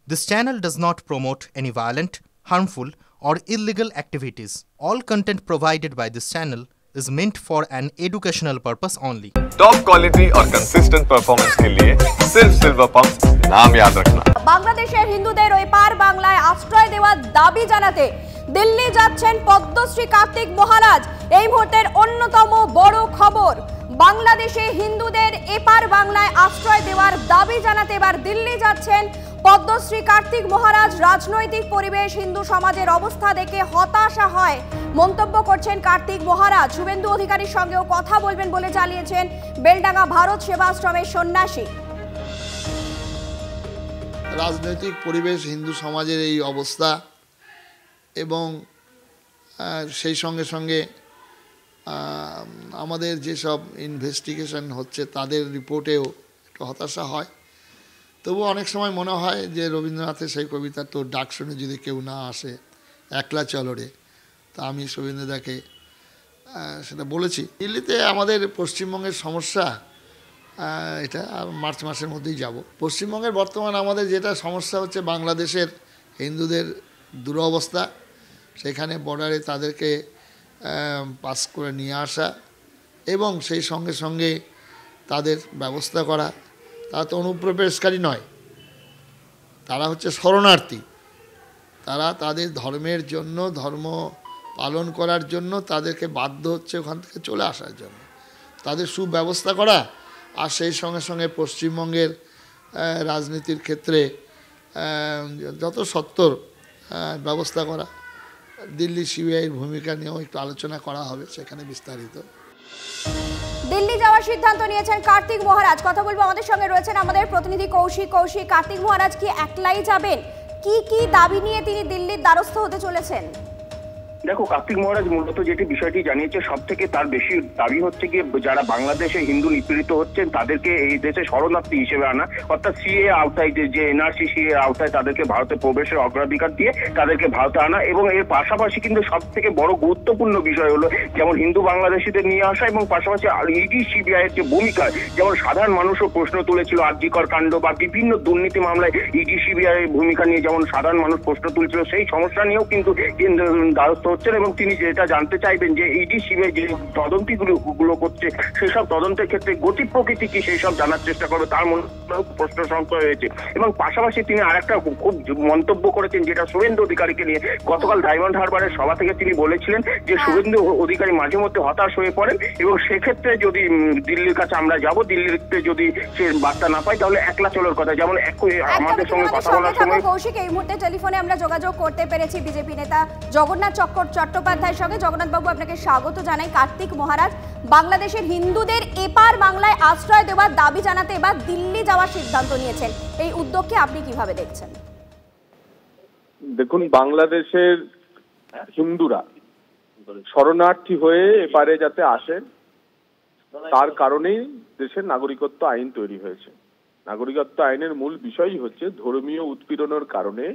This channel does not promote any violent, harmful, or illegal activities. All content provided by this channel is meant for an educational purpose only. Top quality और consistent performance के लिए सिर्फ silver pump नाम याद रखना। বাংলাদেশের হিন্দুদের ওই পার বাংলায় আশ্রয় দেওয়ার দাবি জানাতে দিল্লি যাচ্ছেন পদ্মশ্রী কার্তিক মহারাজ। এই মুহূর্তের অন্যতম বড় খবর, বাংলাদেশে হিন্দুদের এপার বাংলায় আশ্রয় দেওয়ার দাবি জানাতে এবার দিল্লি যাচ্ছেন পদ্মশ্রী কার্তিক মহারাজ। রাজনৈতিক পরিবেশ, হিন্দু সমাজের অবস্থা দেখে হতাশা হয় মন্তব্য করছেন কার্তিক মহারাজ। শুভেন্দু অধিকারীর সঙ্গেও কথা বলবেন বলে জানিয়েছেন বেলডাঙ্গা ভারত সেবাশ্রমের সন্ন্যাসী। রাজনৈতিক পরিবেশ, হিন্দু সমাজের এই অবস্থা এবং সেই সঙ্গে সঙ্গে আমাদের যেসব ইনভেস্টিগেশন হচ্ছে তাদের রিপোর্টেও একটু হতাশা হয়। তবু অনেক সময় মনে হয় যে রবীন্দ্রনাথের সেই কবিতা, তো ডাক শুনে যদি কেউ না আসে একলা চলো রে, তা আমি শুভেন্দুদাকে সেটা বলেছি। দিল্লিতে আমাদের পশ্চিমবঙ্গের সমস্যা, এটা মার্চ মাসের মধ্যেই যাব। পশ্চিমবঙ্গের বর্তমান আমাদের যেটা সমস্যা হচ্ছে বাংলাদেশের হিন্দুদের দুরবস্থা, সেখানে বর্ডারে তাদেরকে পাস করে নিয়ে আসা এবং সেই সঙ্গে সঙ্গে তাদের ব্যবস্থা করা। তারা তো অনুপ্রবেশকারী নয়, তারা হচ্ছে শরণার্থী। তারা তাদের ধর্মের জন্য, ধর্ম পালন করার জন্য তাদেরকে বাধ্য হচ্ছে ওখান থেকে চলে আসার জন্য, তাদের সুব্যবস্থা করা। আর সেই সঙ্গে সঙ্গে পশ্চিমবঙ্গের রাজনীতির ক্ষেত্রে যত সত্বর ব্যবস্থা করা। দিল্লি সিবিআইয়ের ভূমিকা নিয়েও একটু আলোচনা করা হবে সেখানে বিস্তারিত। দিল্লি যাওয়ার সিদ্ধান্ত নিয়েছেন কার্তিক মহারাজ। কথা বলবো, আমাদের সঙ্গে রয়েছেন আমাদের প্রতিনিধি কৌশিক। কার্তিক মহারাজ কি একলাই যাবেন? কি দাবি নিয়ে তিনি দিল্লির দ্বারস্থ হতে চলেছেন? দেখো, কার্তিক মহারাজ মূলত যেটি বিষয়টি জানিয়েছে, সব থেকে তার বেশি দাবি হচ্ছে কি, যারা বাংলাদেশে হিন্দু নিপীড়িত হচ্ছেন তাদেরকে এই দেশে শরণার্থী হিসেবে আনা, অর্থাৎ সিএ আওতায়, যে এনআরসি সিএ আওতায় তাদেরকে ভারতে প্রবেশের অগ্রাধিকার দিয়ে তাদেরকে ভারতে আনা। এবং এর পাশাপাশি কিন্তু সব থেকে বড় গুরুত্বপূর্ণ বিষয় হলো যেমন হিন্দু বাংলাদেশিদের নিয়ে আসা এবং পাশাপাশি ইডি সিবিআই এর যে ভূমিকা, যেমন সাধারণ মানুষও প্রশ্ন তুলেছিল আরজিকর কাণ্ড বা বিভিন্ন দুর্নীতি মামলায় ইডি সিবিআই এর ভূমিকা নিয়ে যেমন সাধারণ মানুষ প্রশ্ন তুলছিল, সেই সমস্যা নিয়েও কিন্তু দ্বারস্থ হচ্ছেন। এবং তিনি যেটা জানতে চাইবেন যে ইডি সিবিআই যে তদন্তগুলো করছে সেসব তদন্তের ক্ষেত্রে গতি প্রকৃতি কি, সেই সব জানার চেষ্টা করবে। তার মনে প্রশ্ন সংশয় হয়েছে। এবং পাশাপাশি তিনি আরেকটা খুব মন্তব্য করেছেন যেটা শুভেন্দু অধিকারীকে নিয়ে। গতকাল ডায়মন্ড হারবারের সভা থেকে তিনি বলেছিলেন যে শুভেন্দু অধিকারী মাঝে মধ্যে হতাশ হয়ে পড়েন এবং সেক্ষেত্রে যদি দিল্লির কাছে আমরা যাব, দিল্লিতে যদি সে বার্তা না পাই তাহলে একলা চলার কথা। যেমন আমাদের সঙ্গে কথা বলার সময় কৌশিক, এই মুহূর্তে টেলিফোনে আমরা যোগাযোগ করতে পেরেছি বিজেপি নেতা জগন্নাথ চট্টোপাধ্যায়ের সঙ্গে। জগন্নাথ বাবু, আপনাকে স্বাগত জানাই। কার্তিক মহারাজ বাংলাদেশের হিন্দুদের এপার বাংলায় আশ্রয় দেওয়ার দাবি জানাতে এবার দিল্লি যাওয়ার সিদ্ধান্ত নিয়েছেন, এই উদ্যোগকে আপনি কিভাবে দেখছেন? দেখুন, বাংলাদেশের হিন্দুরা শরণার্থী হয়ে এপারে যাতে আসেন তার কারণেই দেশের নাগরিকত্ব আইন তৈরি হয়েছে। নাগরিকত্ব আইনের মূল বিষয়ই হচ্ছে ধর্মীয় উৎপীড়নের কারণে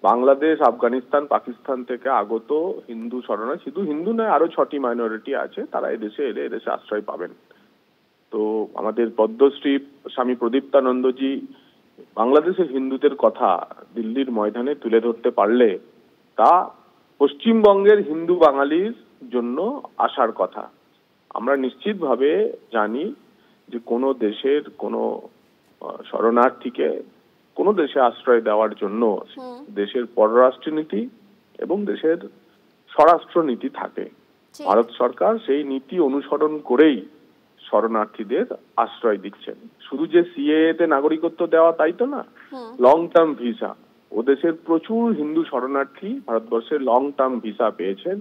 বাংলাদেশ, আফগানিস্তান, পাকিস্তান থেকে আগত হিন্দু শরণার্থী, শুধু হিন্দু নয় আরো 6টি মাইনরিটি আছে, তারা এদেশে এলে এদেশে আশ্রয় পাবেন। তো আমাদের পদ্মশ্রী স্বামী প্রদীপ্তানন্দজি বাংলাদেশের হিন্দুদের কথা দিল্লির ময়দানে তুলে ধরতে পারলে তা পশ্চিমবঙ্গের হিন্দু বাঙালির জন্য আসার কথা। আমরা নিশ্চিতভাবে জানি যে কোনো দেশের কোনো শরণার্থীকে কোনো দেশে আশ্রয় দেওয়ার জন্য দেশের পররাষ্ট্রনীতি এবং দেশের স্বরাষ্ট্রনীতি থাকে। ভারত সরকার সেই নীতি অনুসরণ করেই শরণার্থীদের আশ্রয় দিচ্ছেন। শুধু যে সিএএ তে নাগরিকত্ব দেওয়া তাই তো না, লং টার্ম ভিসা, ও দেশের প্রচুর হিন্দু শরণার্থী ভারতবর্ষের লং টার্ম ভিসা পেয়েছেন।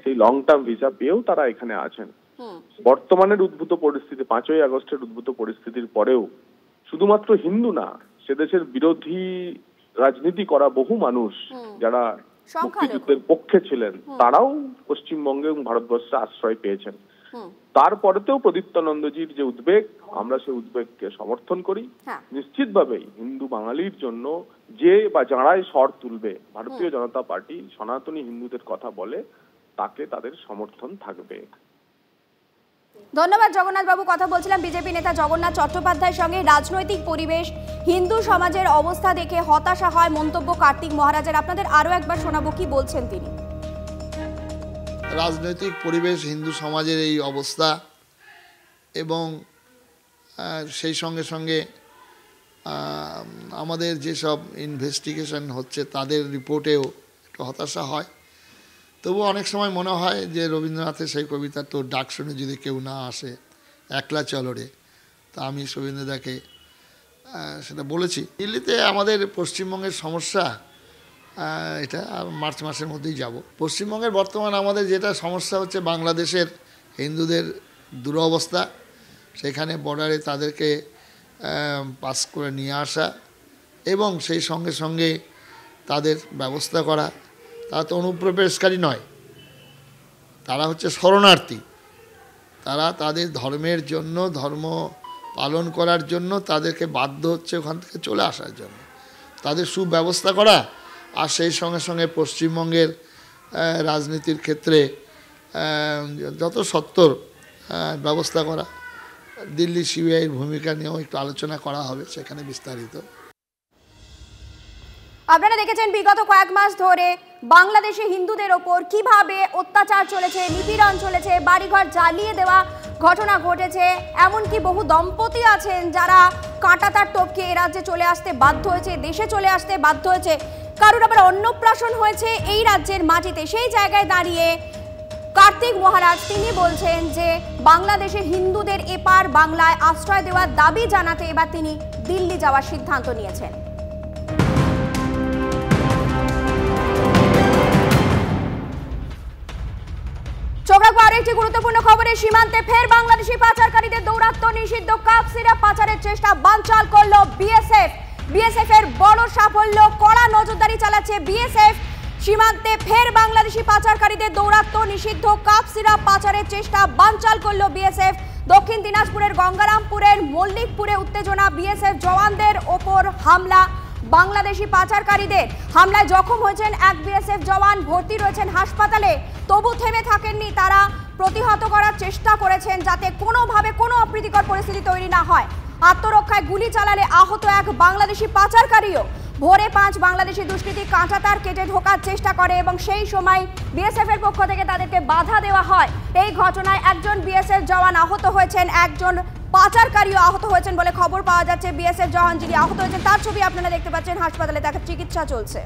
সেই লং টার্ম ভিসা পেয়েও তারা এখানে আছেন। বর্তমানের উদ্ভূত পরিস্থিতি, 5ই আগস্টের উদ্ভূত পরিস্থিতির পরেও শুধুমাত্র হিন্দু না, সে দেশের বিরোধী রাজনীতি করা বহু মানুষ যারা মুক্তিযুদ্ধের পক্ষে ছিলেন তারাও পশ্চিমবঙ্গে এবং ভারতবর্ষে আশ্রয় পেয়েছেন। তারপরেতেও প্রদীপ্তানন্দজির যে উদ্বেগ, আমরা সেই উদ্বেগকে সমর্থন করি। নিশ্চিতভাবেই হিন্দু বাঙালির জন্য যে বা যারাই স্বর তুলবে, ভারতীয় জনতা পার্টি সনাতনী হিন্দুদের কথা বলে, তাকে তাদের সমর্থন থাকবে। ধন্যবাদ জগন্নাথ বাবু। কথা বলছিলাম বিজেপি নেতা জগন্নাথ চট্টোপাধ্যায়ের সঙ্গে। রাজনৈতিক পরিবেশ, হিন্দু সমাজের অবস্থা দেখে হতাশা হয় মন্তব্য কার্তিক মহারাজের। আপনাদের আরো একবার শোনাবো কি বলছেন তিনি। রাজনৈতিক পরিবেশ, হিন্দু সমাজের এই অবস্থা এবং সেই সঙ্গে সঙ্গে আমাদের যেসব ইনভেস্টিগেশন হচ্ছে তাদের রিপোর্টেও একটু হতাশা হয়। তবু অনেক সময় মনে হয় যে রবীন্দ্রনাথের সেই কবিতার তো ডাক শুনে যদি কেউ না আসে, একলা চলো রে। তা আমি শুভেন্দুদাকে সেটা বলেছি। দিল্লিতে আমাদের পশ্চিমবঙ্গের সমস্যা, এটা মার্চ মাসের মধ্যেই যাব। পশ্চিমবঙ্গের বর্তমান আমাদের যেটা সমস্যা হচ্ছে বাংলাদেশের হিন্দুদের দুরবস্থা। সেখানে বর্ডারে তাদেরকে পাস করে নিয়ে আসা এবং সেই সঙ্গে সঙ্গে তাদের ব্যবস্থা করা। তারা তো অনুপ্রবেশকারী নয়, তারা হচ্ছে শরণার্থী। তারা তাদের ধর্মের জন্য, ধর্ম পালন করার জন্য তাদেরকে বাধ্য হচ্ছে ওখান থেকে চলে আসার জন্য। তাদের সুব্যবস্থা করা আর সেই সঙ্গে সঙ্গে পশ্চিমবঙ্গের রাজনীতির ক্ষেত্রে যত সত্বর ব্যবস্থা করা। দিল্লি সিবিআইয়ের ভূমিকা নিয়েও একটু আলোচনা করা হবে সেখানে বিস্তারিত। আপনারা দেখেছেন বিগত কয়েক মাস ধরে বাংলাদেশে হিন্দুদের ওপর কিভাবে অত্যাচার চলেছে, নিপীড়ন চলেছে, বাড়িঘর জ্বালিয়ে দেওয়া ঘটনা ঘটেছে। এমনকি বহু দম্পতি আছেন যারা কাঁটাতার টপকে এ রাজ্যে চলে আসতে বাধ্য হয়েছে, দেশে চলে আসতে বাধ্য হয়েছে। কারোর আবার অন্নপ্রাশন হয়েছে এই রাজ্যের মাটিতে। সেই জায়গায় দাঁড়িয়ে কার্তিক মহারাজ তিনি বলছেন যে বাংলাদেশের হিন্দুদের এপার বাংলায় আশ্রয় দেওয়ার দাবি জানাতে এবার তিনি দিল্লি যাওয়ার সিদ্ধান্ত নিয়েছেন। চোখ রাখবো আরো একটি গুরুত্বপূর্ণ খবরে। সীমান্তে ফের বাংলাদেশি পাচারকারীদের দৌরাত্ম্য নিষিদ্ধ। কাপ সিরাপ পাচারের চেষ্টা বানচাল করলো বিএসএফ। বিএসএফ এর বড় সাফল্য, কড়া নজরদারি চালাচ্ছে বিএসএফ। সীমান্তে ফের বাংলাদেশি পাচারকারীদের দৌরাত্ম্য নিষিদ্ধ। কাপ সিরাপ পাচারের চেষ্টা বানচাল করলো বিএসএফ। দক্ষিণ দিনাজপুরের গঙ্গারামপুরের মল্লিকপুরে উত্তেজনা। বিএসএফ জওয়ানদের ওপর হামলা। বাংলাদেশি পাচারকারীদের হামলায় জখম হয়েছেন এক বিএসএফ জওয়ান, ভর্তি রয়েছেন হাসপাতালে। তবু থেমে থাকেননি তারা, প্রতিহত করার চেষ্টা করেছেন যাতে কোনোভাবে কোনো অপ্রীতিকর পরিস্থিতি তৈরি না হয়। আত্মরক্ষায় গুলি চালালে আহত এক বাংলাদেশি পাচারকারীও। ভোরে 5 বাংলাদেশি দুষ্কৃতী কাঁটাতার কেটে ঢোকার চেষ্টা করে এবং সেই সময় বিএসএফ এর পক্ষ থেকে তাদেরকে বাধা দেওয়া হয়। এই ঘটনায় একজন বিএসএফ জওয়ান আহত হয়েছেন, একজন পাচারকারীও আহত হয়েছেন বলে খবর পাওয়া যাচ্ছে। বিএসএফ জওয়ান যিনি আহত হয়েছেন তার ছবি আপনারা দেখতে পাচ্ছেন, হাসপাতালে তার চিকিৎসা চলছে।